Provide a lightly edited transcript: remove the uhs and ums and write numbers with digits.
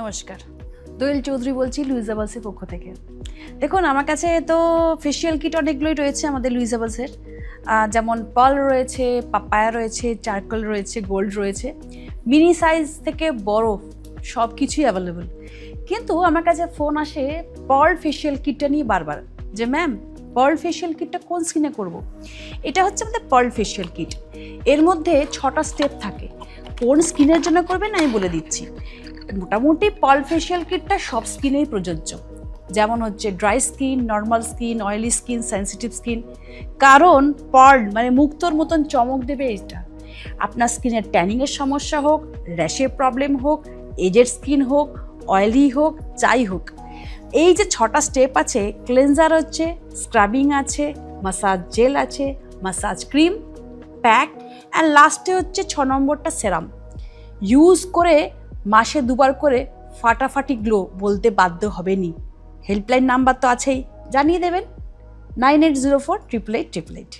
নমস্কার, দোয়েল চৌধুরী বলছি লুইজাবালসের পক্ষ থেকে। দেখুন, আমার কাছে তো ফেসিয়াল কিট অনেকগুলোই রয়েছে আমাদের লুইজাবালসের, যেমন পার্ল রয়েছে, পাপায়া রয়েছে, চারকোল রয়েছে, গোল্ড রয়েছে, মিনি সাইজ থেকে বড় সব কিছুই অ্যাভেলেবল। কিন্তু আমার কাছে ফোন আসে পার্ল ফেসিয়াল কিটটা নিয়ে বারবার, যে ম্যাম পার্ল ফেসিয়াল কিটটা কোন স্কিনে করব। এটা হচ্ছে আমাদের পার্ল ফেসিয়াল কিট। এর মধ্যে 6টা স্টেপ থাকে। কোন স্কিনের জন্য করবেন আমি বলে দিচ্ছি। মোটামুটি পার্ল ফেসিয়াল কিটটা সব স্কিনেই প্রযোজ্য, যেমন হচ্ছে dry skin, normal skin, oily skin, sensitive skin. কারণ পার্ল মানে মুক্তোর মতন চমক দেবে এটা। আপনার স্কিনের ট্যানিংয়ের সমস্যা হোক, র্যাশের প্রবলেম হোক, এজেড স্কিন হোক, অয়েলি হোক, যাই হোক, এই যে 6টা স্টেপ আছে, ক্লেনজার হচ্ছে, স্ক্রাবিং আছে, মাসাজ জেল আছে, মাসাজ ক্রিম, প্যাক, অ্যান্ড লাস্টে হচ্ছে 6 নম্বরটা সেরাম। ইউজ করে মাসে 2বার করে ফাটাফাটি গ্লো বলতে বাধ্য হবেনি। হেল্পলাইন নাম্বার তো আছেই, জানিয়ে দেবেন 9804 888 888।